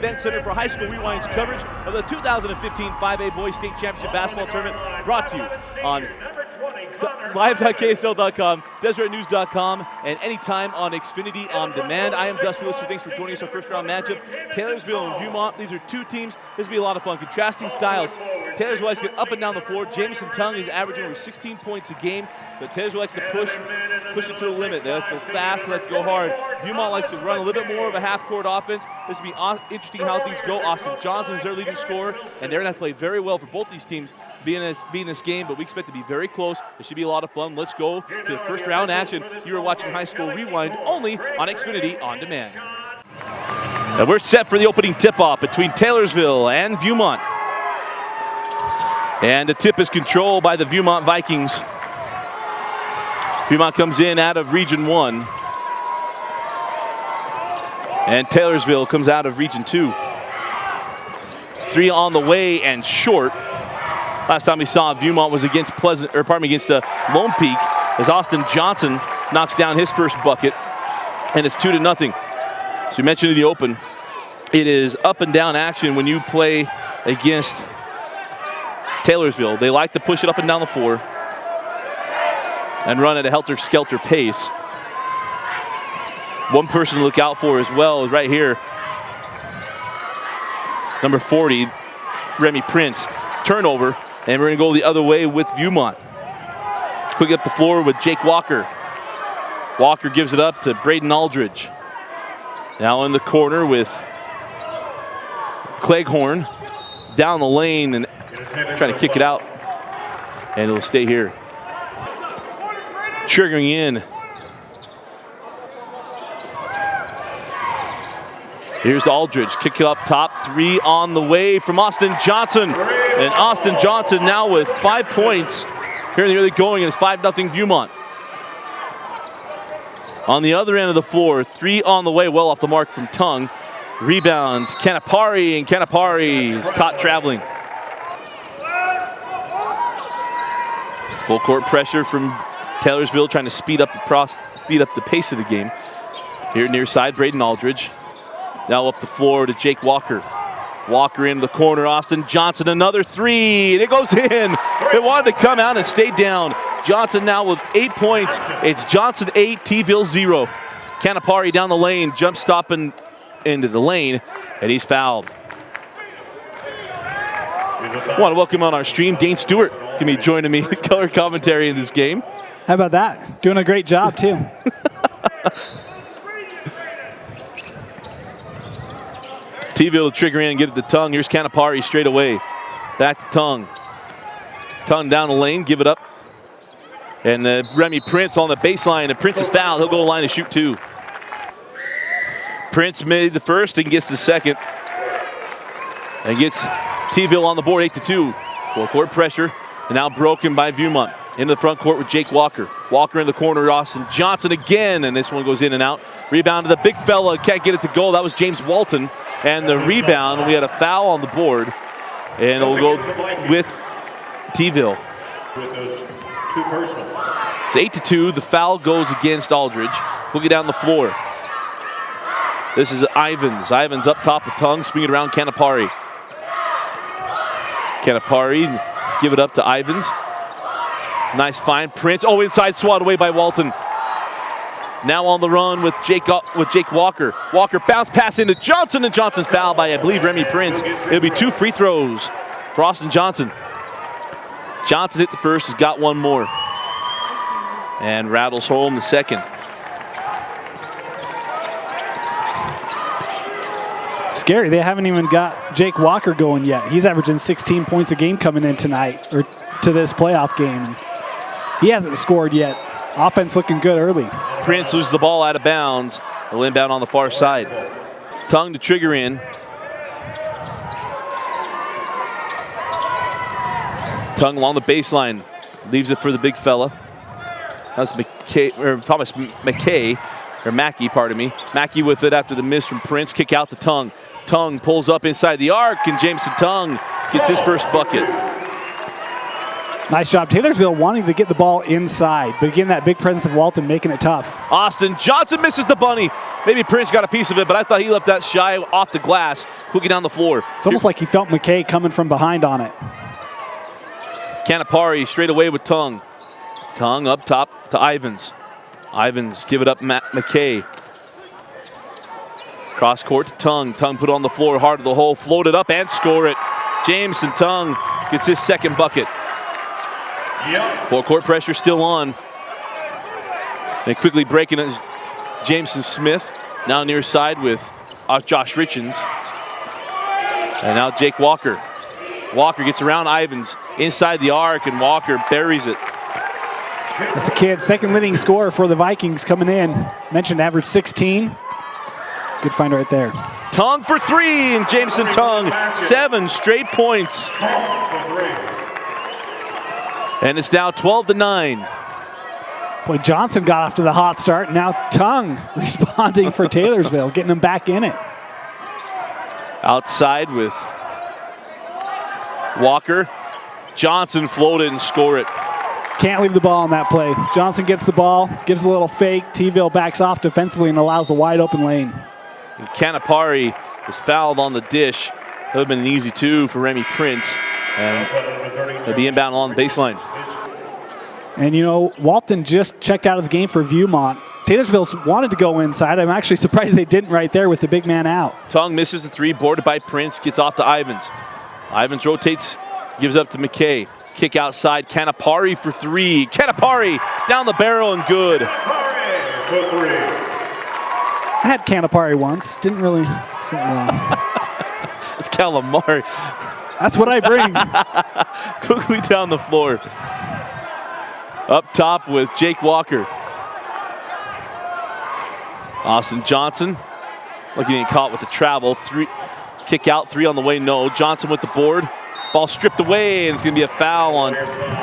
Event Center for High School Rewind's coverage of the 2015 5A Boys State Championship Basketball Tournament, brought to you on live.ksl.com, DeseretNews.com, and anytime on Xfinity On Demand. I am Dusty Lister. Thanks for joining us for our first round matchup. Taylorsville and Viewmont. These are two teams. This will be a lot of fun. Contrasting styles. Taylorsville likes to get up and down the floor. Jamison Tongue is averaging over 16 points a game, but Taylorsville likes to push it to the limit. They like to go fast, they like to go hard. Viewmont likes to run a little bit more of a half-court offense. This will be interesting how things go. Austin Johnson is their leading scorer, and they're going to play very well for both these teams being this game, but we expect to be very close. It should be a lot of fun. Let's go to the first round action. You are watching High School Rewind only on Xfinity On Demand. And we're set for the opening tip-off between Taylorsville and Viewmont. And the tip is controlled by the Viewmont Vikings. Viewmont comes in out of Region 1. And Taylorsville comes out of Region 2. 3 on the way and short. Last time we saw Viewmont was against against Lone Peak, as Austin Johnson knocks down his first bucket, and it's 2-0. So we mentioned in the open, it is up and down action when you play against Taylorsville. They like to push it up and down the floor and run at a helter-skelter pace. One person to look out for as well is right here, number 40, Remy Prince. Turnover, and we're going to go the other way with Viewmont. Quick up the floor with Jake Walker. Walker gives it up to Braden Aldridge. Now in the corner with Cleghorn. Down the lane and trying to kick it out. And it'll stay here. Triggering in. Here's Aldridge, kick it up top, 3 on the way from Austin Johnson. And Austin Johnson now with 5 points here in the early going, and it's 5-0 Viewmont. On the other end of the floor, 3 on the way, well off the mark from Tongue. Rebound, Canapari, and Canapari is caught traveling. Full court pressure from Taylorsville, trying to speed up the pace of the game. Here near side, Braden Aldridge. Now up the floor to Jake Walker. Walker in the corner, Austin Johnson, another 3, and it goes in. It wanted to come out and stayed down. Johnson now with 8 points. It's Johnson 8, T-Ville 0. Canapari down the lane, jump stopping into the lane, and he's fouled. I want to welcome on our stream, Dane Stewart going to be joining me in color commentary in this game. How about that? Doing a great job, too. T-Ville to trigger in and get it to Tongue. Here's Canapari straight away. Back to Tongue. Tongue down the lane, give it up. And Remy Prince on the baseline, and Prince is fouled. He'll go line to shoot 2. Prince made the first and gets the second. And gets T-Ville on the board, 8-2. Full court pressure, and now broken by Viewmont. Into the front court with Jake Walker. Walker in the corner, Austin Johnson again, and this one goes in and out. Rebound to the big fella, can't get it to goal. That was James Walton. And the rebound, we had a foul on the board, and it'll go with T-Ville. With those 2 personals. It's 8-2, the foul goes against Aldridge. Boogie down the floor. This is Ivins. Ivins up top of Tongue, swinging around Canapari. Canapari, give it up to Ivins. Nice find, Prince. Oh, inside, swat away by Walton. Now on the run with Jake Walker. Walker bounce pass into Johnson, and Johnson's fouled by, I believe, Remy Prince. It'll be 2 free throws for Austin Johnson. Johnson hit the first, has got 1 more. And rattles home the second. Scary, they haven't even got Jake Walker going yet. He's averaging 16 points a game coming in tonight, or to this playoff game. He hasn't scored yet. Offense looking good early. Prince loses the ball out of bounds. They'll inbound on the far side. Tongue to trigger in. Tongue along the baseline. Leaves it for the big fella. That's Mackey, pardon me. Mackey with it after the miss from Prince. Kick out to Tongue. Tongue pulls up inside the arc, and Jameson Tongue gets his first bucket. Nice job. Taylorsville wanting to get the ball inside, but again, that big presence of Walton making it tough. Austin Johnson misses the bunny. Maybe Prince got a piece of it, but I thought he left that shy off the glass, hooking down the floor. It's almost like he felt McKay coming from behind on it. Canapari straight away with Tung. Tung up top to Ivins. Ivins give it up McKay. Cross court to Tung. Tung put it on the floor, hard to the hole, float it up and score it. Jameson Tung gets his second bucket. Full court pressure still on. And quickly breaking it is Jameson Smith. Now near side with Josh Richens. And now Jake Walker. Walker gets around Ivins inside the arc, and Walker buries it. That's the kid, second leading scorer for the Vikings coming in. Mentioned average 16. Good find right there. Tung for three, and Jameson Tung, 7 straight points. And it's now 12-9. Boy, Johnson got off to the hot start. Now Tung responding for Taylorsville, getting him back in it. Outside with Walker. Johnson floated and score it. Can't leave the ball on that play. Johnson gets the ball, gives a little fake. T-Ville backs off defensively and allows a wide open lane. And Canapari is fouled on the dish. That would have been an easy 2 for Remy Prince. And they'll be inbound along the baseline. And you know, Walton just checked out of the game for Viewmont. Taylorsville's wanted to go inside. I'm actually surprised they didn't right there with the big man out. Tung misses the 3, boarded by Prince, gets off to Ivins. Ivins rotates, gives up to McKay. Kick outside, Canapari for 3. Canapari down the barrel and good. I had Canapari once, didn't really sit well. It's calamari. That's what I bring. Quickly down the floor. Up top with Jake Walker. Austin Johnson looking to get caught with the travel. 3, kick out, 3 on the way, no. Johnson with the board. Ball stripped away, and it's going to be a foul on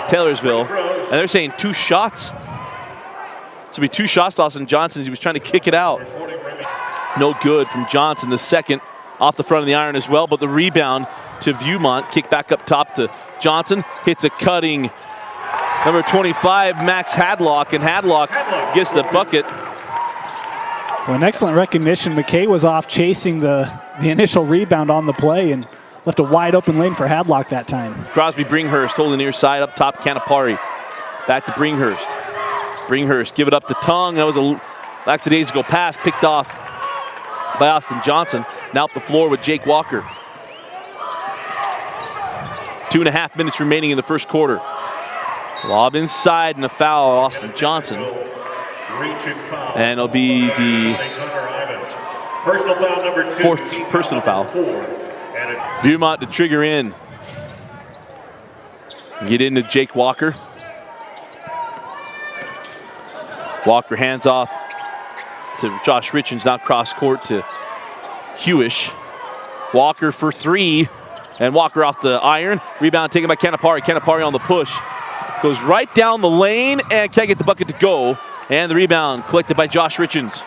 Taylorsville. And they're saying 2 shots. This will be 2 shots to Austin Johnson as he was trying to kick it out. No good from Johnson, the second off the front of the iron as well, but the rebound to Viewmont. Kick back up top to Johnson. Hits a cutting number 25, Max Hadlock, and Hadlock gets the bucket. Well, an excellent recognition. McKay was off chasing the initial rebound on the play and left a wide open lane for Hadlock that time. Crosby Bringhurst holding the near side up top, Canapari. Back to Bringhurst. Bringhurst give it up to Tung. That was a lackadaisical pass picked off by Austin Johnson. Now up the floor with Jake Walker. 2.5 minutes remaining in the first quarter. Lob inside and a foul on Austin Johnson. And it'll be the personal foul number 2. 4th personal foul. Viewmont to trigger in. Get into Jake Walker. Walker hands off to Josh Richens, now cross court to Hewish. Walker for 3, and Walker off the iron. Rebound taken by Canapari. Canapari on the push. Goes right down the lane and can't get the bucket to go. And the rebound collected by Josh Richens.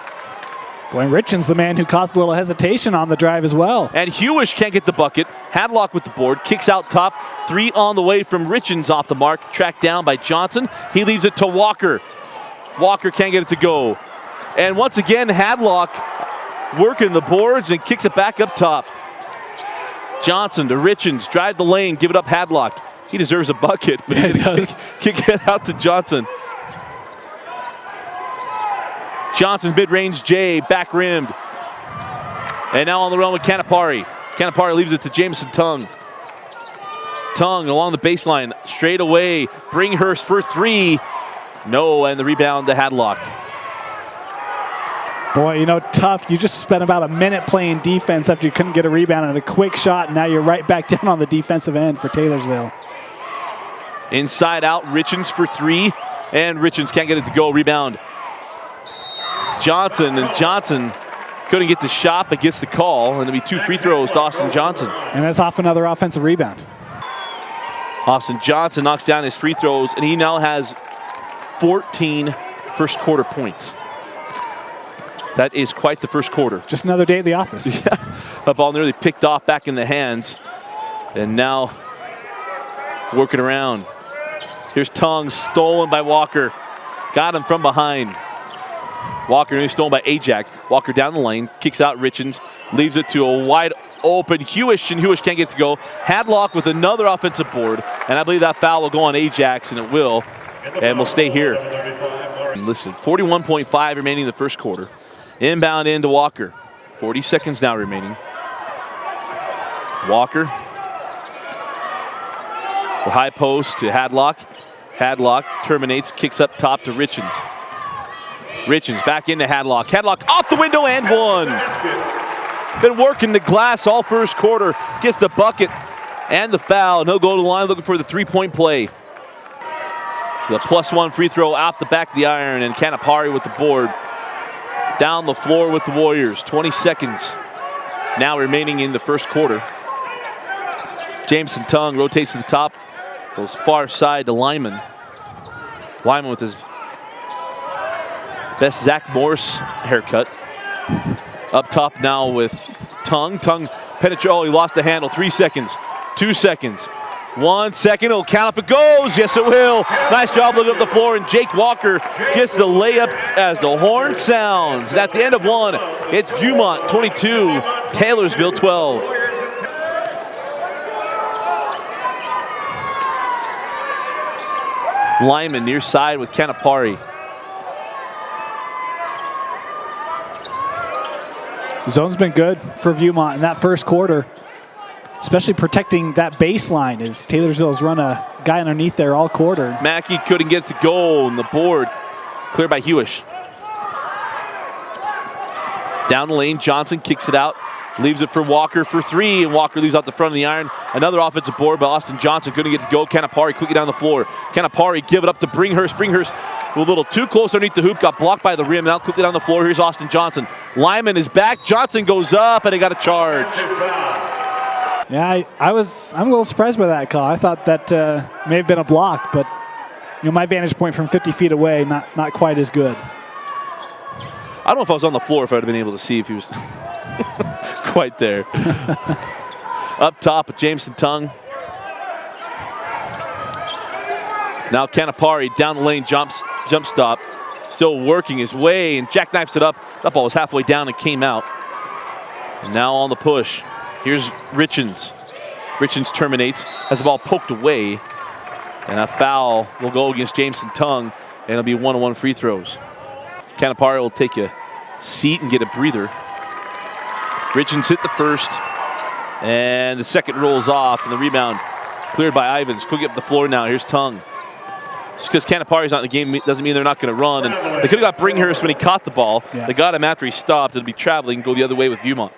Boy, Richens, the man who caused a little hesitation on the drive as well. And Hewish can't get the bucket. Hadlock with the board, kicks out top. 3 on the way from Richens off the mark. Tracked down by Johnson. He leaves it to Walker. Walker can't get it to go. And once again, Hadlock working the boards and kicks it back up top. Johnson to Richens, drive the lane, give it up Hadlock. He deserves a bucket, but he does. Kick it out to Johnson. Johnson's mid-range J, back rimmed. And now on the run with Canapari. Canapari leaves it to Jameson Tung. Tung along the baseline, straight away. Bringhurst for 3. No, and the rebound to Hadlock. Boy, you know, tough. You just spent about a minute playing defense after you couldn't get a rebound and a quick shot, and now you're right back down on the defensive end for Taylorsville. Inside out, Richens for 3, and Richens can't get it to go. Rebound. Johnson, and Johnson couldn't get the shot, but gets the call, and there'll be 2 free throws to Austin Johnson. And that's off another offensive rebound. Austin Johnson knocks down his free throws, and he now has 14 first quarter points. That is quite the first quarter. Just another day at the office. Yeah, a ball nearly picked off back in the hands, and now working around. Here's Tongue, stolen by Walker. Got him from behind. Walker is stolen by Ajax. Walker down the lane, kicks out Richens, leaves it to a wide open Hewish, and Hewish can't get to go. Hadlock with another offensive board, and I believe that foul will go on Ajax, and it will, and we'll stay here. Listen, 41.5 remaining in the first quarter. Inbound into Walker. 40 seconds now remaining. Walker. The high post to Hadlock. Hadlock terminates, kicks up top to Richens. Richens back into Hadlock. Hadlock off the window and one. Been working the glass all first quarter. Gets the bucket and the foul. No go to the line, looking for the three-point play. The +1 free throw off the back of the iron, and Canapari with the board. Down the floor with the Warriors. 20 seconds now remaining in the first quarter. Jameson Tongue rotates to the top. Goes far side to Lyman. Lyman with his best Zach Morse haircut. Up top now with Tongue. Tongue penetrates. Oh, he lost the handle. 3 seconds. 2 seconds. 1 second. It'll count if it goes. Yes, it will. Nice job looking up the floor. And Jake Walker gets the layup as the horn sounds. And at the end of one, it's Viewmont 22, Taylorsville 12. Lyman near side with Canapari. The zone's been good for Viewmont in that first quarter, especially protecting that baseline as Taylorsville's run a guy underneath there all quarter. Mackey couldn't get to goal, and the board cleared by Hewish. Down the lane, Johnson kicks it out, leaves it for Walker for three, and Walker leaves out the front of the iron. Another offensive board by Austin Johnson, couldn't get to go. Canapari quickly down the floor. Canapari give it up to Bringhurst. Bringhurst a little too close underneath the hoop, got blocked by the rim. Now quickly down the floor, here's Austin Johnson. Lyman is back, Johnson goes up, and they got a charge. Yeah, I'm a little surprised by that call. I thought that may have been a block, but my vantage point from 50 feet away, not quite as good. I don't know if I was on the floor if I would have been able to see if he was quite there. Up top with Jameson Tongue. Now Canapari down the lane, jump stop. Still working his way and jackknifes it up. That ball was halfway down and came out. And now on the push. Here's Richens. Richens terminates, has the ball poked away. And a foul will go against Jameson Tongue, and it'll be 1-on-1 free throws. Canapari will take a seat and get a breather. Richens hit the first, and the second rolls off, and the rebound cleared by Ivins. Quick up the floor now. Here's Tongue. Just because Canapari's not in the game doesn't mean they're not going to run. And they could have got Bringhurst when he caught the ball. Yeah. They got him after he stopped. It'll be traveling and go the other way with Viewmont.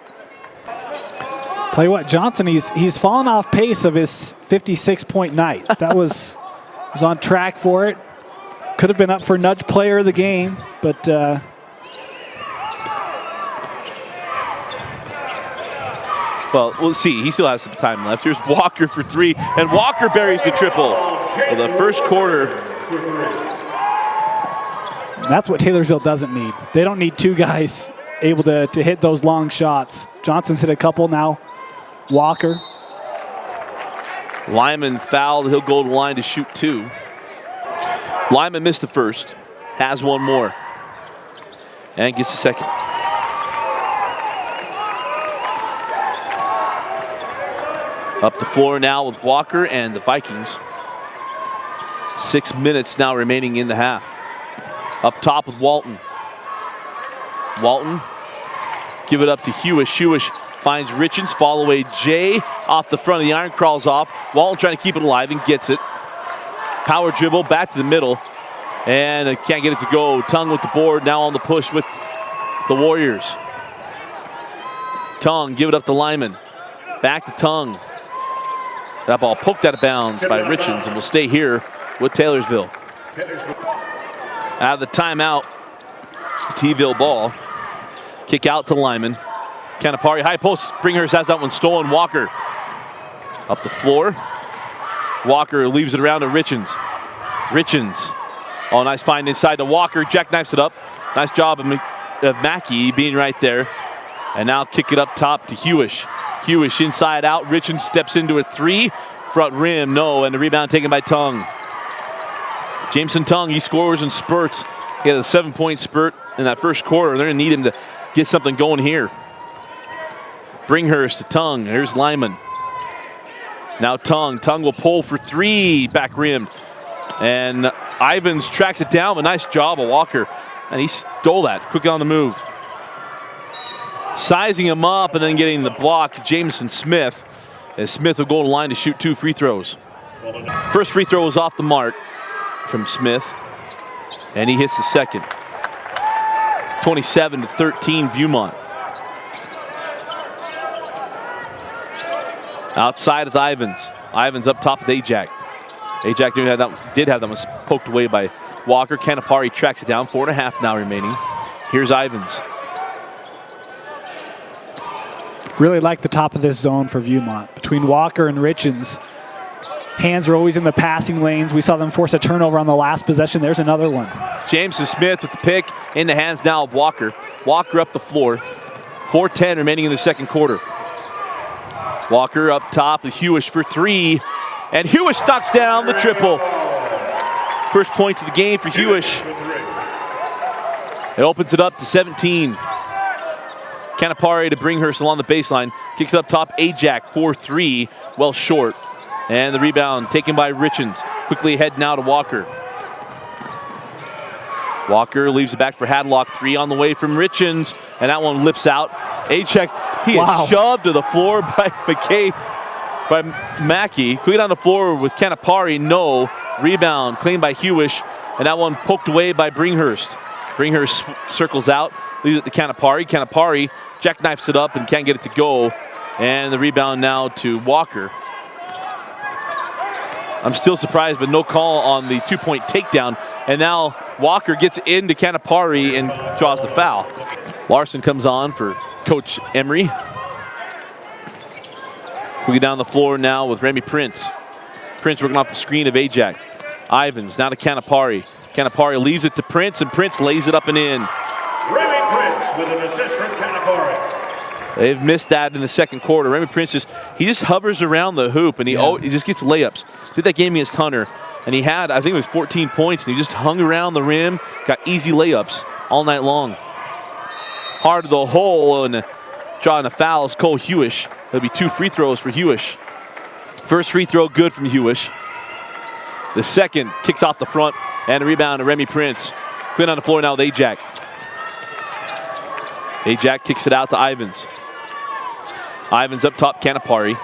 Tell you what, Johnson, he's fallen off pace of his 56-point night. That was on track for it. Could have been up for nudge player of the game, but well, we'll see. He still has some time left. Here's Walker for three, and Walker buries the triple. Well, the first quarter. That's what Taylorsville doesn't need. They don't need two guys able to hit those long shots. Johnson's hit a couple now. Walker. Lyman fouled. He'll go to the line to shoot two. Lyman missed the first. Has one more. And gets the second. Up the floor now with Walker and the Vikings. 6 minutes now remaining in the half. Up top with Walton. Walton, give it up to Hewish. Hewish finds Richens, fall away Jay. Off the front of the iron, crawls off. Walton trying to keep it alive and gets it. Power dribble, back to the middle. And can't get it to go. Tongue with the board, now on the push with the Warriors. Tongue, give it up to Lyman. Back to Tongue. That ball poked out of bounds by Richens and will stay here with Taylorsville. Out of the timeout, T-Ville ball. Kick out to Lyman. Canapari, high post. Bringhurst has that one stolen. Walker up the floor. Walker leaves it around to Richens. Richens. Oh, nice find inside to Walker. Jackknifes it up. Nice job of Mackey being right there. And now kick it up top to Hewish. Hewish inside out. Richens steps into a three. Front rim, no. And the rebound taken by Tongue. Jameson Tongue, he scores in spurts. He had a 7-point spurt in that first quarter. They're going to need him to get something going here. Bringhurst to Tongue. Here's Lyman. Now Tongue. Tongue will pull for 3, back rimmed. And Ivins tracks it down. A nice job of Walker. And he stole that. Quick on the move. Sizing him up and then getting the block to Jameson Smith. As Smith will go to the line to shoot 2 free throws. First free throw was off the mark from Smith. And he hits the second. 27-13 Viewmont. Outside with Ivins. Ivins up top with Ajak. Ajak did have that one poked away by Walker. Canapari tracks it down. 4.5 now remaining. Here's Ivins. Really like the top of this zone for Viewmont. Between Walker and Richens, hands are always in the passing lanes. We saw them force a turnover on the last possession. There's another one. Jameson Smith with the pick in the hands now of Walker. Walker up the floor. 4:10 remaining in the second quarter. Walker up top with Hewish for 3. And Hewish knocks down the triple. First points of the game for Hewish. It opens it up to 17. Canapari to Bringhurst along the baseline. Kicks it up top. Ajak 4-3. Well short. And the rebound taken by Richens. Quickly ahead now to Walker. Walker leaves it back for Hadlock. 3 on the way from Richens. And that one lips out. Ajak, he is shoved to the floor by Mackey. Quickly down the floor with Canapari. No. Rebound claimed by Hewish. And that one poked away by Bringhurst. Bringhurst circles out. Leaves it to Canapari. Canapari jackknifes it up and can't get it to go. And the rebound now to Walker. I'm still surprised, but no call on the 2-point takedown. And now Walker gets into Canapari and draws the foul. Larson comes on for Coach Emery. We get down the floor now with Remy Prince. Prince working off the screen of Ajak. Ivins now to Canapari. Canapari leaves it to Prince, and Prince lays it up and in. Remy Prince with an assist from Canapari. They've missed that in the second quarter. Remy Prince just hovers around the hoop, and he just gets layups. Did that game against Hunter, and he had, I think it was 14 points, and he just hung around the rim, got easy layups all night long. Hard to the hole, and drawing a foul is Cole Hewish. There'll be 2 free throws for Hewish. First free throw good from Hewish. The second kicks off the front, and a rebound to Remy Prince. Going on the floor now with Ajak. Ajak kicks it out to Ivins. Ivins up top, Canapari.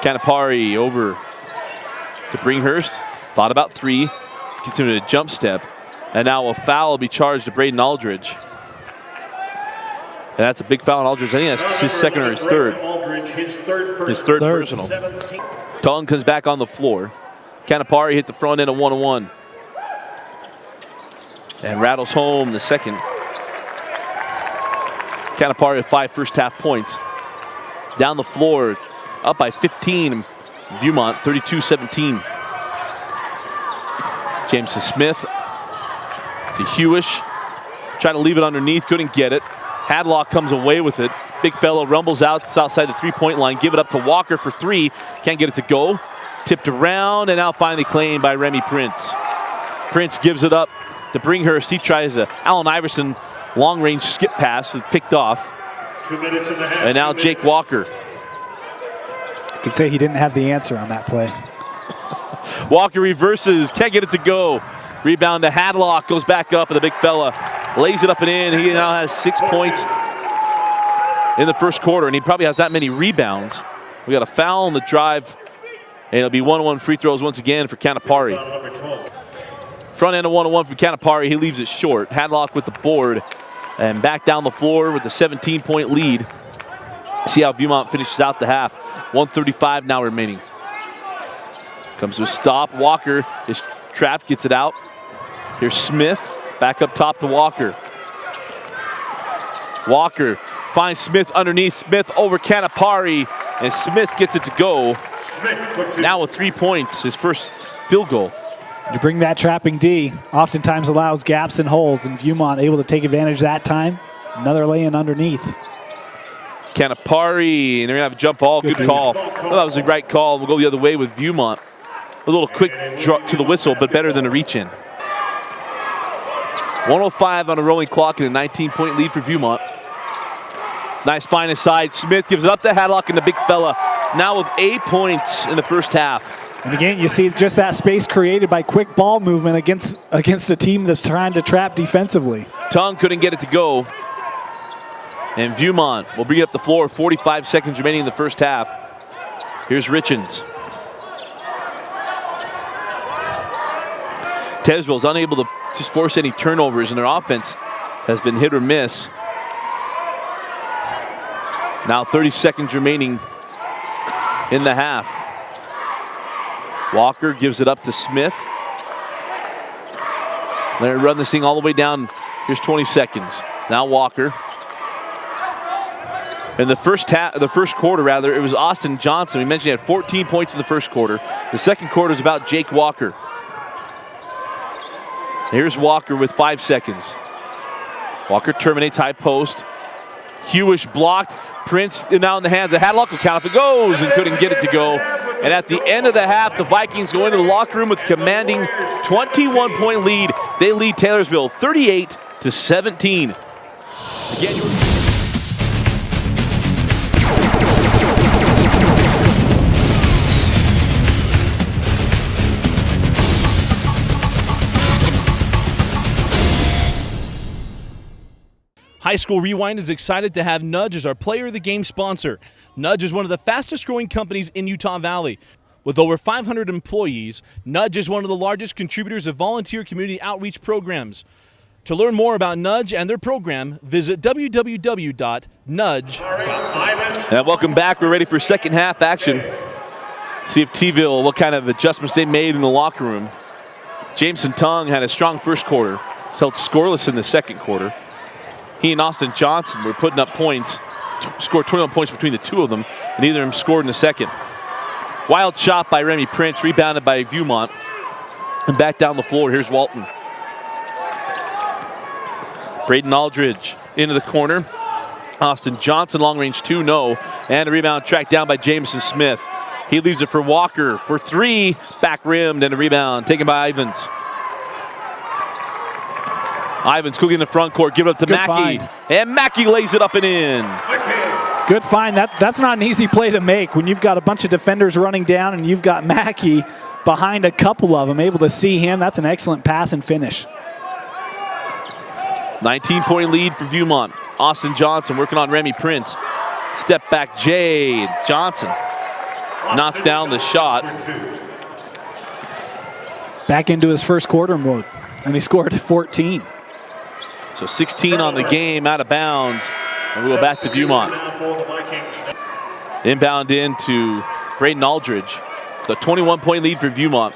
Canapari over to Bringhurst. Thought about 3. Gets into a jump step. And now a foul will be charged to Braden Aldridge. And that's a big foul on Aldridge. I think that's his second or his third. His third personal. Tongue comes back on the floor. Canapari hit the front end of 1-1. And rattles home the second. Canapari with 5 first half points. Down the floor, up by 15. Viewmont 32-17. Jameson Smith to Hewish. Tried to leave it underneath, couldn't get it. Hadlock comes away with it. Big fellow rumbles out, it's outside the 3-point line. Give it up to Walker for 3. Can't get it to go. Tipped around and now finally claimed by Remy Prince. Prince gives it up to Bringhurst. He tries a Allen Iverson long-range skip pass and picked off. 2 minutes and a half. And now Jake Walker. Could say he didn't have the answer on that play. Walker reverses, can't get it to go. Rebound to Hadlock, goes back up, and the big fella lays it up and in. He now has 6 points in the first quarter, and he probably has that many rebounds. We got a foul on the drive, and it'll be 1-1 free throws once again for Canapari. Front end of 1-1 from Canapari, he leaves it short. Hadlock with the board, and back down the floor with the 17-point lead. See how Viewmont finishes out the half. 1:35 now remaining. Comes to a stop. Walker is trapped, gets it out. Here's Smith, back up top to Walker. Walker finds Smith underneath. Smith over Canapari, and Smith gets it to go. Now with 3 points, his first field goal. You bring that trapping D, oftentimes allows gaps and holes, and Viewmont able to take advantage that time. Another lay-in underneath. Canapari, and they're going to have a jump ball. Good call. Well, that was a right call. We'll go the other way with Viewmont. A little quick draw to the whistle, but better than a reach in. 105 on a rolling clock and a 19-point lead for Viewmont. Nice find inside. Smith gives it up to Hadlock and the big fella. Now with 8 points in the first half. And again, you see just that space created by quick ball movement against a team that's trying to trap defensively. Tongue couldn't get it to go. And Viewmont will bring it up the floor. 45 seconds remaining in the first half. Here's Richens. Taylorsville's unable to just force any turnovers, and their offense has been hit or miss. Now 30 seconds remaining in the half. Walker gives it up to Smith. Let her run this thing all the way down. Here's 20 seconds. Now Walker. In the first quarter, rather, it was Austin Johnson. We mentioned he had 14 points in the first quarter. The second quarter is about Jake Walker. Here's Walker with 5 seconds. Walker terminates high post. Hewish blocked. Prince now in the hands of Hadlock will count if it goes, and couldn't get it to go. And at the end of the half, the Vikings go into the locker room with a commanding 21-point lead. They lead Taylorsville 38-17. Again, High School Rewind is excited to have Nudge as our Player of the Game sponsor. Nudge is one of the fastest growing companies in Utah Valley. With over 500 employees, Nudge is one of the largest contributors of volunteer community outreach programs. To learn more about Nudge and their program, visit www.nudge. And welcome back. We're ready for second half action. See if T-ville, what kind of adjustments they made in the locker room. Jameson Tongue had a strong first quarter. He's held scoreless in the second quarter. He and Austin Johnson were putting up points, scored 21 points between the two of them, and neither of them scored in the second. Wild shot by Remy Prince, rebounded by Viewmont. And back down the floor, here's Walton. Braden Aldridge into the corner. Austin Johnson, long range two, no. And a rebound tracked down by Jameson Smith. He leaves it for Walker for three, back rimmed, and a rebound taken by Ivins. Ivins cooking in the front court, give it up to Mackey. And Mackey lays it up and in. Good find. That's not an easy play to make when you've got a bunch of defenders running down and you've got Mackey behind a couple of them, able to see him. That's an excellent pass and finish. 19-point lead for Viewmont. Austin Johnson working on Remy Prince. Step back Jade. Johnson knocks down the shot. Back into his first quarter mode, and he scored 14. So 16 on the game, out of bounds. And we'll go back to Viewmont. Inbound into Braden Aldridge. The 21-point lead for Viewmont.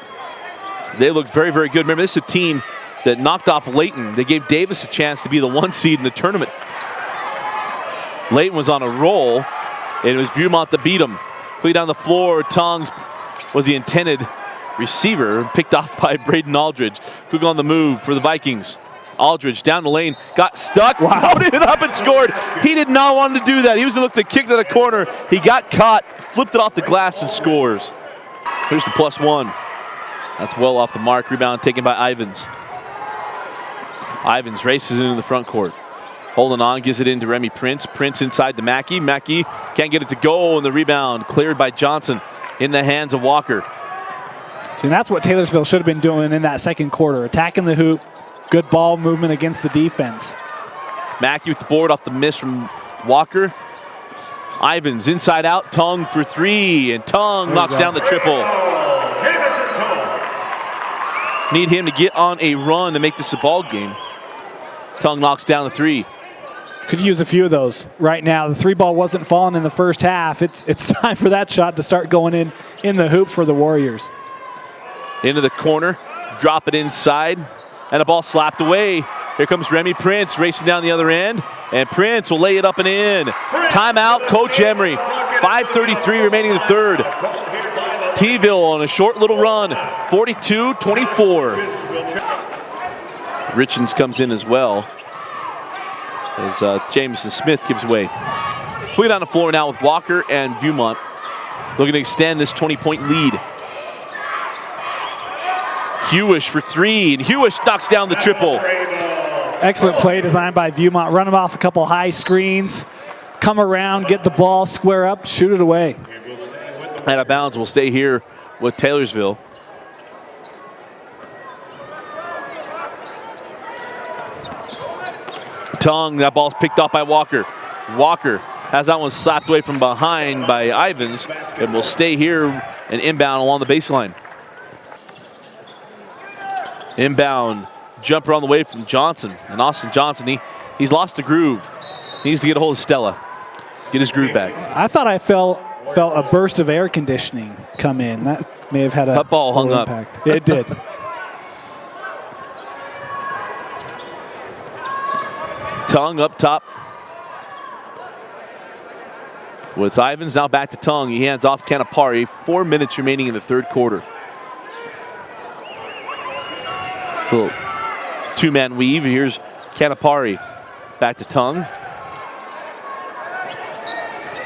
They look very, very good. Remember, this is a team that knocked off Layton. They gave Davis a chance to be the 1 seed in the tournament. Layton was on a roll, and it was Viewmont that beat him. Quickly down the floor, Tongues was the intended receiver, picked off by Braden Aldridge. Quick on the move for the Vikings. Aldridge down the lane, got stuck, floated it up and scored. He did not want to do that. He was going to look to kick to the corner. He got caught, flipped it off the glass and scores. Here's the +1. That's well off the mark. Rebound taken by Ivins. Ivins races into the front court. Holding on, gives it into Remy Prince. Prince inside to Mackey. Mackey can't get it to go, and the rebound cleared by Johnson in the hands of Walker. See, that's what Taylorsville should have been doing in that second quarter, attacking the hoop. Good ball movement against the defense. Mackey with the board off the miss from Walker. Ivins inside out, Tongue for three, and Tongue knocks down the triple. Need him to get on a run to make this a ball game. Tongue knocks down the three. Could use a few of those right now. The three ball wasn't falling in the first half. It's time for that shot to start going in the hoop for the Warriors. Into the corner, drop it inside. And a ball slapped away. Here comes Remy Prince racing down the other end. And Prince will lay it up and in. Timeout, Coach Emery. 5:33 remaining in the third. T-ville on a short little run. 42-24. Richens comes in as well. As Jameson Smith gives away. Put it on the floor now with Walker and Viewmont. Looking to extend this 20-point lead. Hewish for three, and Hewish knocks down the triple. Excellent play designed by Viewmont. Run him off a couple high screens, come around, get the ball, square up, shoot it away. Out of bounds will stay here with Taylorsville. Tongue, that ball's picked off by Walker. Walker has that one slapped away from behind by Ivins, and will stay here and inbound along the baseline. Inbound jumper on the way from Johnson. And Austin Johnson, he's lost the groove. He needs to get a hold of Stella, get his groove back. I thought I felt a burst of air conditioning come in. That may have had a that ball hung impact. up. It did. Tongue up top with Ivins. Now back to Tongue. He hands off Canapari. 4 minutes remaining in the third quarter. Little two-man weave. Here's Canapari. Back to Tongue.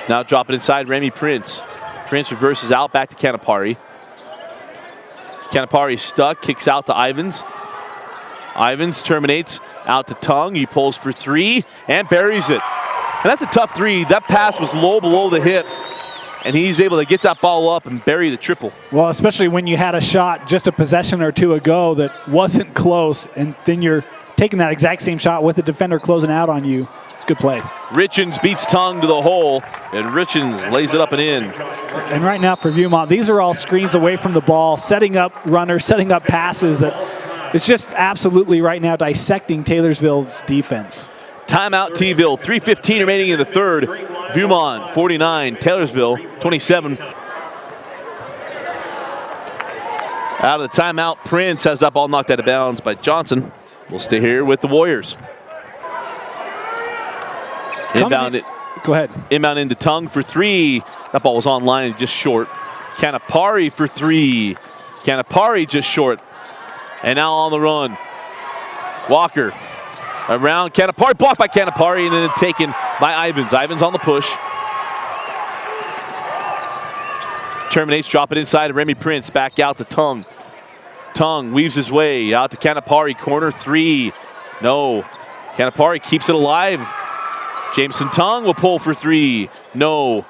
Now drop it inside Remy Prince. Prince reverses out back to Canapari. Canapari stuck, kicks out to Ivins. Ivins terminates out to Tongue. He pulls for three and buries it. And that's a tough three. That pass was low below the hip, and he's able to get that ball up and bury the triple. Well, especially when you had a shot just a possession or two ago that wasn't close, and then you're taking that exact same shot with the defender closing out on you. It's a good play. Richens beats Tongue to the hole, and Richens lays it up and in. And right now for Viewmont, these are all screens away from the ball, setting up runners, setting up passes. That it's just absolutely right now dissecting Taylorsville's defense. Timeout T-ville, 3:15 remaining in the third. Viewmont 49, Taylorsville 27. Out of the timeout, Prince has that ball knocked out of bounds by Johnson. We'll stay here with the Warriors. Inbound it. Go ahead. Inbound into Tongue for three. That ball was on line, just short. Canapari for three. Canapari just short. And now on the run. Walker around Canapari, blocked by Canapari, and then taken by Ivins. Ivins on the push. Terminates, drop it inside of Remy Prince, back out to Tongue. Tongue weaves his way out to Canapari, corner three. No. Canapari keeps it alive. Jameson Tongue will pull for three. No.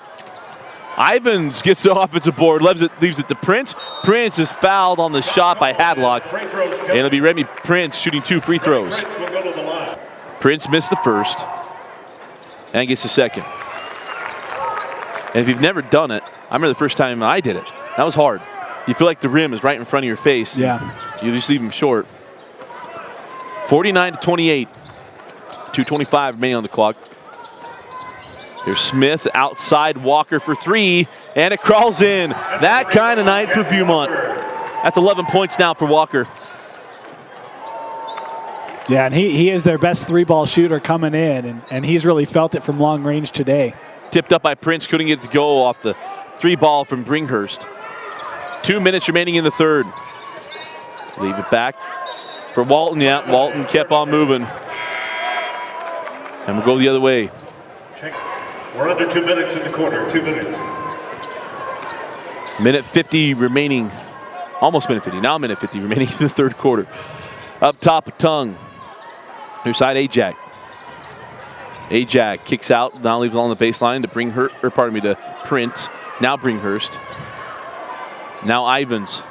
Ivins gets the offensive board, leaves it to Prince. Prince is fouled on the shot by Hadlock. And it'll be Remy Prince shooting 2 free throws. Prince missed the first and gets the second. And if you've never done it, I remember the first time I did it. That was hard. You feel like the rim is right in front of your face. Yeah. You just leave him short. 49-28. 2:25 remaining on the clock. Here's Smith outside Walker for three, and it crawls in. That kind of night for Viewmont. That's 11 points now for Walker. Yeah, and he is their best three-ball shooter coming in, and he's really felt it from long range today. Tipped up by Prince, couldn't get it to go off the three ball from Bringhurst. 2 minutes remaining in the third. Leave it back for Walton. Yeah, Walton kept on moving. And we'll go the other way. We're under 2 minutes in the quarter, 2 minutes. Minute 50 remaining, almost minute 50, now minute 50 remaining in the third quarter. Up top of Tongue, near side Ajak. Ajak kicks out, now leaves it on the baseline to Prince. Now Bringhurst. Now Ivins.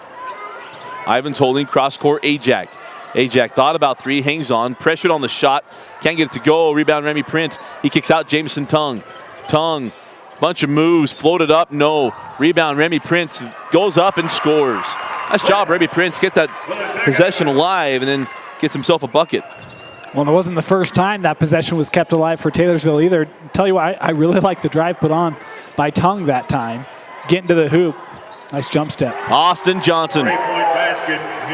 Ivins holding cross court Ajak. Ajak thought about three, hangs on, pressured on the shot, can't get it to go. Rebound Remy Prince. He kicks out Jameson Tongue. Tongue, bunch of moves, floated up, no. Rebound Remy Prince goes up and scores. Nice job, Remy Prince. Get that possession alive and then gets himself a bucket. Well, it wasn't the first time that possession was kept alive for Taylorsville either. Tell you what, I really like the drive put on by Tongue that time. Getting to the hoop. Nice jump step. Austin Johnson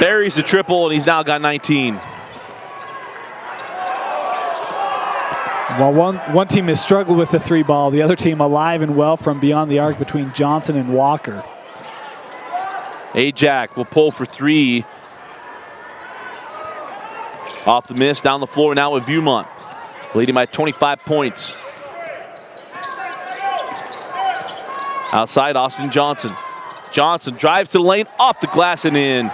buries the triple, and he's now got 19. While one team has struggled with the three ball, the other team alive and well from beyond the arc between Johnson and Walker. Ajak will pull for three. Off the miss, down the floor now with Viewmont, leading by 25 points. Outside, Austin Johnson. Johnson drives to the lane, off the glass and in.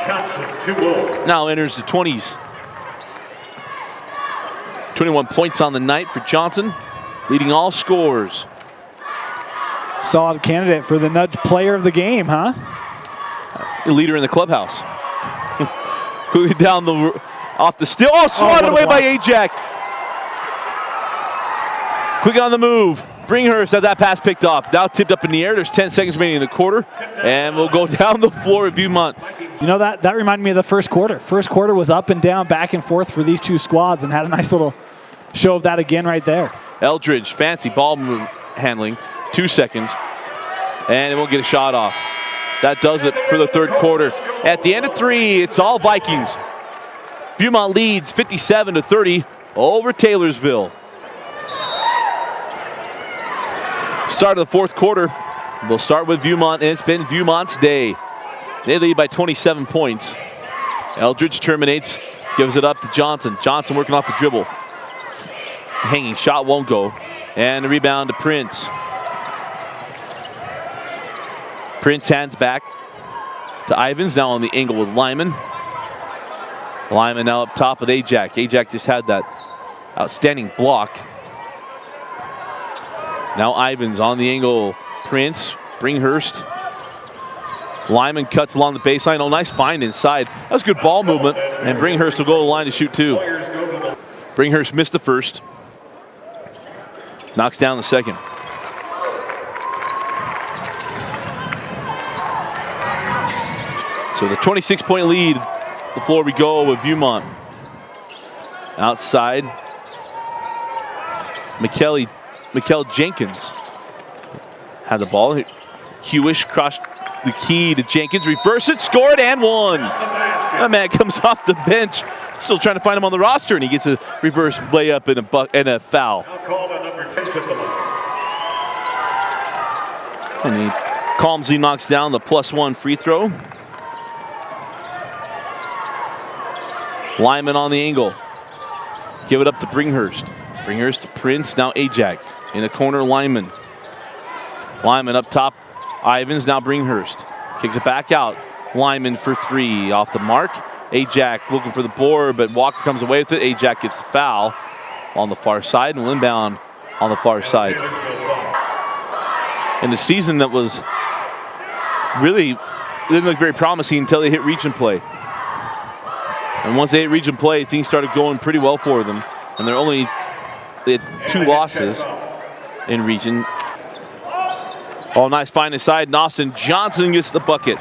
Johnson, 2 more. Now enters the 20s. 21 points on the night for Johnson, leading all scorers. Solid candidate for the Nudge player of the game, huh? Leader in the clubhouse. Moving down off the steal. Oh, swatted away by Ajax. Quick on the move. Bringhurst has that pass picked off. Now tipped up in the air. There's 10 seconds remaining in the quarter. And we'll go down the floor of Viewmont. You know, that reminded me of the first quarter. First quarter was up and down, back and forth for these two squads, and had a nice little show of that again right there. Eldridge, fancy ball handling. 2 seconds. And it won't get a shot off. That does it for the third quarter. At the end of 3, it's all Vikings. Viewmont leads 57-30 over Taylorsville. Start of the fourth quarter. We'll start with Viewmont, and it's been Viewmont's day. They lead by 27 points. Eldridge terminates, gives it up to Johnson. Johnson working off the dribble. Hanging shot won't go. And the rebound to Prince. Prince hands back to Ivins, now on the angle with Lyman. Lyman now up top with Ajax. Ajax just had that outstanding block. Now Ivins on the angle. Prince, Bringhurst. Lyman cuts along the baseline. Oh, nice find inside. That was good ball movement. And Bringhurst will go to the line to shoot 2. Bringhurst missed the first. Knocks down the second. So the 26-point lead. The floor we go with Viewmont. Outside. Mikel Jenkins had the ball. Hewish crossed the key to Jenkins. Reverse it, scored, and won. That man comes off the bench. Still trying to find him on the roster, and he gets a reverse layup and a foul. And he calmly knocks down the +1 free throw. Lyman on the angle. Give it up to Bringhurst. Bringhurst to Prince, now Ajax. In the corner, Lyman. Lyman up top. Ivins, now Bringhurst. Kicks it back out. Lyman for 3. Off the mark. Ajax looking for the board, but Walker comes away with it. Ajax gets the foul on the far side, and inbound on the far side. In the season that was really didn't look very promising until they hit region play. And once they hit region play, things started going pretty well for them. And they had 2 losses in region. Oh, nice find inside. And Austin Johnson gets the bucket.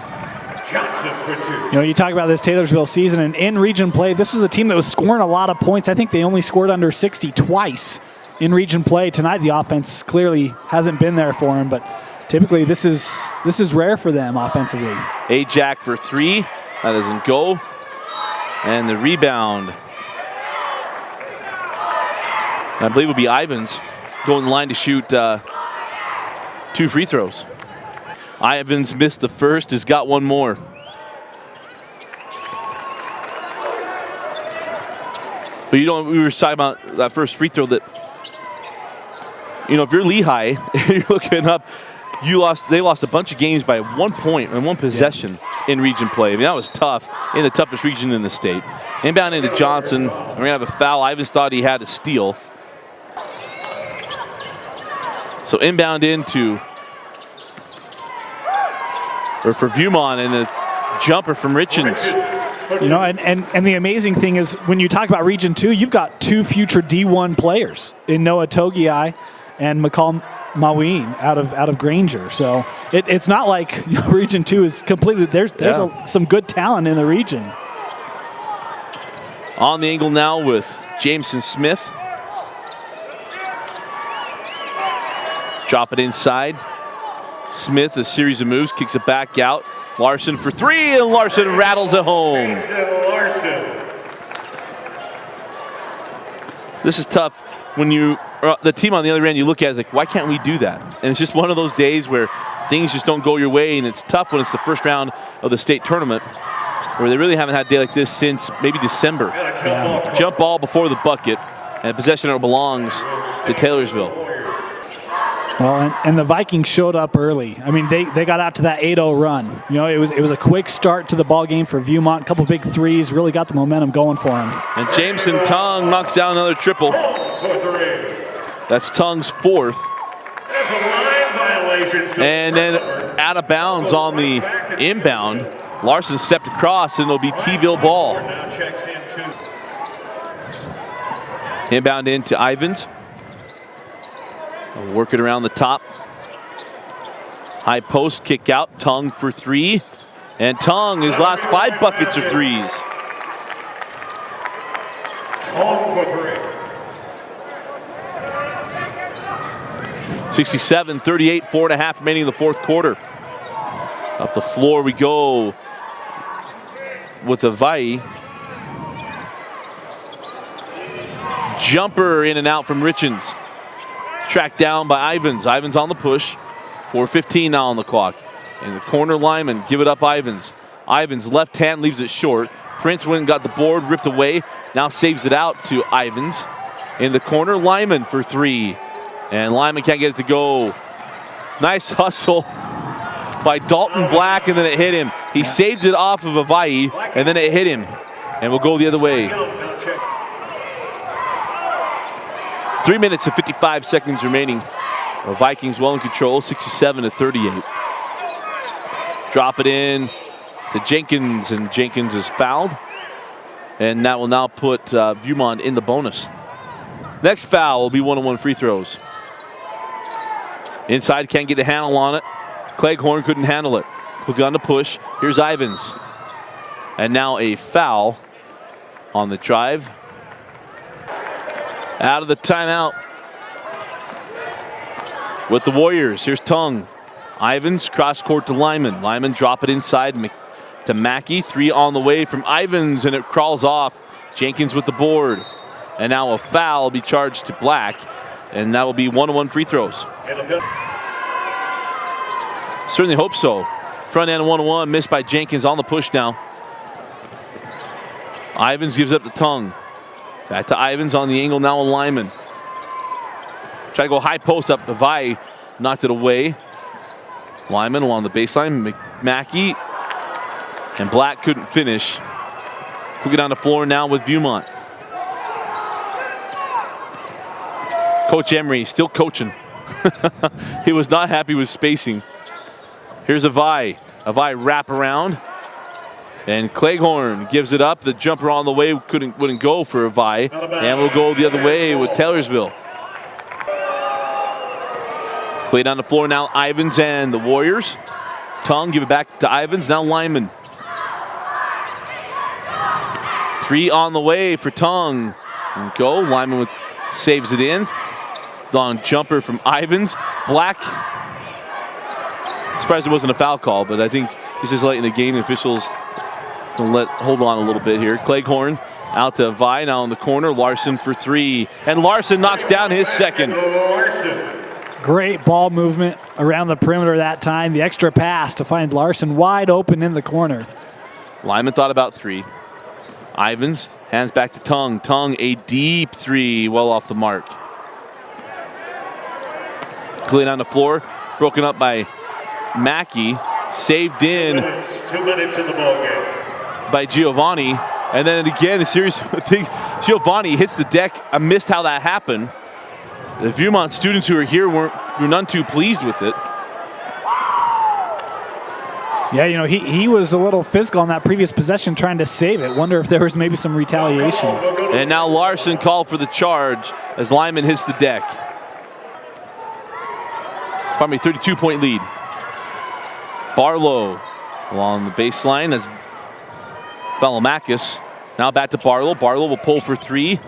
Johnson for 2. You know, you talk about this Taylorsville season, and in region play, this was a team that was scoring a lot of points. I think they only scored under 60 twice in region play. Tonight, the offense clearly hasn't been there for them, but typically this is rare for them offensively. Ajax for 3. That doesn't go. And the rebound, I believe, will be Ivins going in line to shoot 2 free throws. Ivins missed the first, has got 1 more. But you know, we were talking about that first free throw that, you know, if you're Lehigh and you're looking up, they lost a bunch of games by 1 point and 1 possession in region play. I mean, that was tough in the toughest region in the state. Inbound into Johnson. We're going to have a foul. Ivins thought he had a steal. So inbound for Viewmont, and a jumper from Richens. You know, and the amazing thing is when you talk about Region 2, you've got 2 future D1 players in Noah Togiai and McCall Maween out of Granger. So it's not like, you know, Region 2 is completely, there's some good talent in the region. On the angle now with Jameson Smith. Drop it inside. Smith, a series of moves, kicks it back out. Larson for 3, and Larson rattles it home. This is tough when the team on the other end, you look at it, it's like, why can't we do that? And it's just one of those days where things just don't go your way, and it's tough when it's the first round of the state tournament, where they really haven't had a day like this since maybe December. Jump ball before the bucket, and possession belongs to Taylorsville. Well, and the Vikings showed up early. I mean, they got out to that 8-0 run. You know, it was a quick start to the ball game for Viewmont. A couple big threes, really got the momentum going for him. And Jameson Tongue knocks down another triple. That's Tongue's fourth. And then out of bounds on the inbound. Larson stepped across, and it'll be T-ville ball. Inbound into Ivins. Working around the top. High post kick out. Tongue for three. And Tongue, his last 5 buckets are threes. Tongue for three. 67-38, 4.5 remaining in the fourth quarter. Up the floor we go with Avai. Jumper in and out from Richens. Tracked down by Ivins. Ivins on the push. 4:15 now on the clock. In the corner, Lyman, give it up Ivins. Ivins left hand leaves it short. Prince went and got the board, ripped away. Now saves it out to Ivins. In the corner, Lyman for three. And Lyman can't get it to go. Nice hustle by Dalton Black, and then it hit him. He saved it off of Avai, and then it hit him. And we'll go the other way. 3 minutes and 55 seconds remaining. The Vikings well in control, 67-38. Drop it in to Jenkins, and Jenkins is fouled. And that will now put Viewmont in the bonus. Next foul will be 1-on-1 free throws. Inside, can't get a handle on it. Cleghorn couldn't handle it. Quick on the push. Here's Ivins. And now a foul on the drive. Out of the timeout with the Warriors. Here's Tongue. Ivins cross court to Lyman. Lyman drop it inside to Mackey. Three on the way from Ivins, and it crawls off. Jenkins with the board. And now a foul will be charged to Black, and that will be 1-on-1 free throws. Certainly hope so. Front end 1-on-1 missed by Jenkins on the push now. Ivins gives up the Tongue. Back to Ivins on the angle now on Lyman. Try to go high post up. Avai knocked it away. Lyman along the baseline. Mackey and Black couldn't finish. Quick down the floor now with Viewmont. Coach Emery still coaching. He was not happy with spacing. Here's Avai. Avai wrap around. And Cleghorn gives it up. The jumper on the way wouldn't go for Avai. And we'll go the other way with Taylorsville. Play down the floor now, Ivins and the Warriors. Tongue, give it back to Ivins. Now Lyman. Three on the way for Tongue. And go. Lyman saves it in. Long jumper from Ivins. Black. Surprised it wasn't a foul call, but I think this is late in the game. The officials hold on a little bit here. Cleghorn out to Avai now in the corner. Larson for three. And Larson knocks down his second. Great ball movement around the perimeter that time. The extra pass to find Larson wide open in the corner. Lyman thought about three. Ivins hands back to Tongue. Tongue, a deep three, well off the mark. Clean on the floor, broken up by Mackey. Saved in 2 minutes in the ball game by Giovanni. And then again, a series of things. Giovanni hits the deck. I missed how that happened. The Viewmont students who are here were none too pleased with it. Yeah, you know, he was a little physical on that previous possession trying to save it. Wonder if there was maybe some retaliation. And now Larson called for the charge as Lyman hits the deck. Pardon me, 32-point lead. Barlow along the baseline. That's Valamakis. Now back to Barlow. Barlow will pull for three.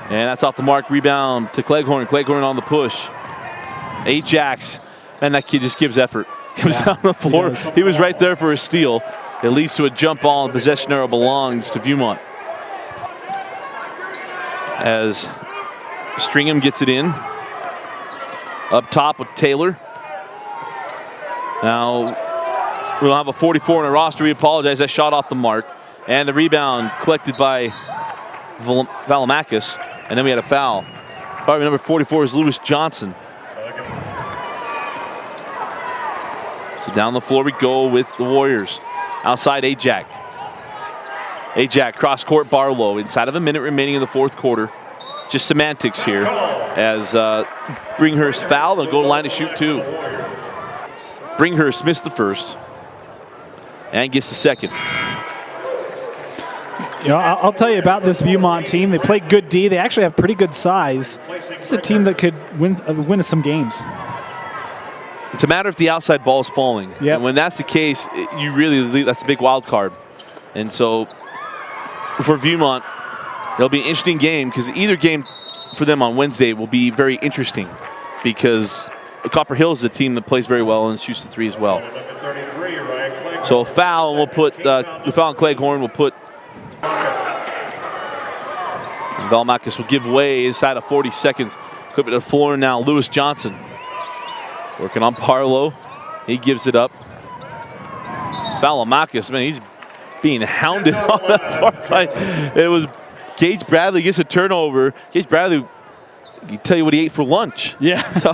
And that's off the mark. Rebound to Cleghorn. Cleghorn on the push. Ajax. And that kid just gives effort. Comes down the floor. He was right there for a steal. It leads to a jump ball, and possession arrow belongs to Viewmont. As Stringham gets it in. Up top with Taylor. Now, we don't have a 44 in our roster. We apologize. That shot off the mark. And the rebound collected by Valamakis. And then we had a foul. Probably number 44 is Lewis Johnson. So down the floor we go with the Warriors. Outside Ajak. Ajak cross court Barlow. Inside of a minute remaining in the fourth quarter. Just semantics here as Bringhurst fouled and go to line to shoot 2. Bringhurst missed the first and gets the second. You know, I'll tell you about this Viewmont team. They play good D. They actually have pretty good size. It's a team that could win some games. It's a matter if the outside ball is falling. Yep. And when that's the case, you really that's a big wild card. And so for Viewmont, it'll be an interesting game because either game for them on Wednesday will be very interesting because Copper Hill is a team that plays very well and shoots the 3 as well. So a foul, and we'll put the foul on Cleghorn will put Valmakis will give way inside of 40 seconds. Equipment to the floor now. Lewis Johnson working on Barlow. He gives it up. Valmakis, man, he's being hounded on that far side. It was Gage Bradley gets a turnover. Gage Bradley, I can tell you what he ate for lunch. Yeah. So,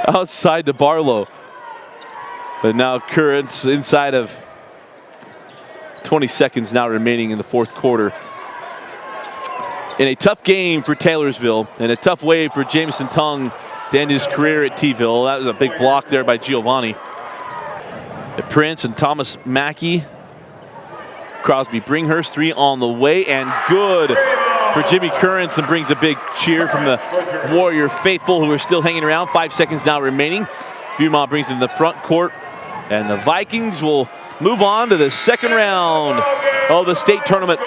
outside to Barlow. But now Currents inside of 20 seconds now remaining in the fourth quarter. In a tough game for Taylorsville and a tough way for Jameson Tung to end his career at T-ville. That was a big block there by Giovanni. Prince and Thomas Mackey. Crosby Bringhurst, 3 on the way, and good for Jimmy Currents, and brings a big cheer from the Warrior faithful who are still hanging around. 5 seconds now remaining. Viewmont brings it in the front court, and the Vikings will move on to the second round of the state tournament.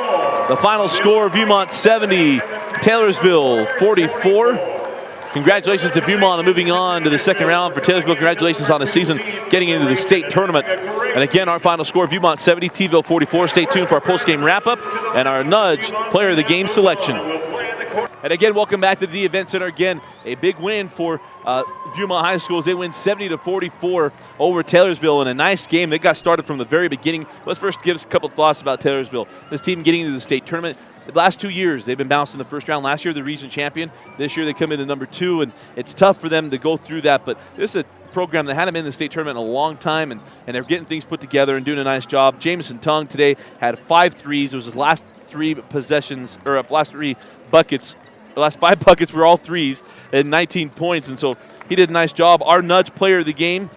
The final score, Viewmont 70, Taylorsville 44. Congratulations to Viewmont on moving on to the second round. For Taylorsville, congratulations on the season getting into the state tournament. And again, our final score, Viewmont 70, T-ville 44. Stay tuned for our post-game wrap-up and our Nudge Player of the Game selection. And again, welcome back to the Event Center. Again, a big win for Viewmont High School as they win 70-44 over Taylorsville in a nice game. They got started from the very beginning. Let's first give us a couple thoughts about Taylorsville. This team getting into the state tournament. The last 2 years, they've been bounced in the first round. Last year, the region champion. This year, they come into number 2, and it's tough for them to go through that. But this is a program that hadn't been in the state tournament in a long time, and they're getting things put together and doing a nice job. Jameson Tung today had 5 threes. It was his last 3 possessions, or last 3 buckets. The last 5 buckets were all threes and 19 points, and so he did a nice job. Our Nudge Player of the Game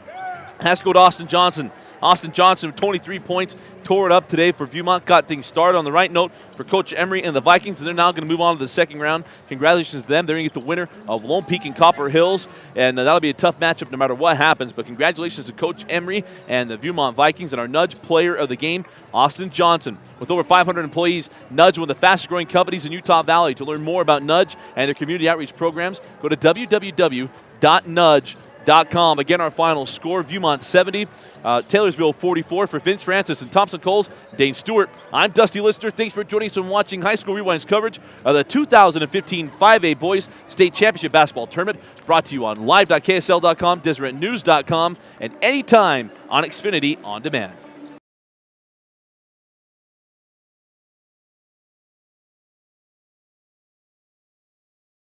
has to go to Austin Johnson. Austin Johnson with 23 points, tore it up today for Viewmont. Got things started on the right note for Coach Emery and the Vikings, and they're now going to move on to the second round. Congratulations to them. They're going to get the winner of Lone Peak and Copper Hills, and that'll be a tough matchup no matter what happens. But congratulations to Coach Emery and the Viewmont Vikings and our Nudge Player of the Game, Austin Johnson. With over 500 employees, Nudge, one of the fastest growing companies in Utah Valley. To learn more about Nudge and their community outreach programs, go to www.nudge.com. Again, our final score, Viewmont 70, Taylorsville 44. For Vince Francis and Thompson Coles, Dane Stewart, I'm Dusty Lister. Thanks for joining us and watching High School Rewind's coverage of the 2015 5A Boys State Championship Basketball Tournament. Brought to you on live.ksl.com, DeseretNews.com, and anytime on Xfinity On Demand.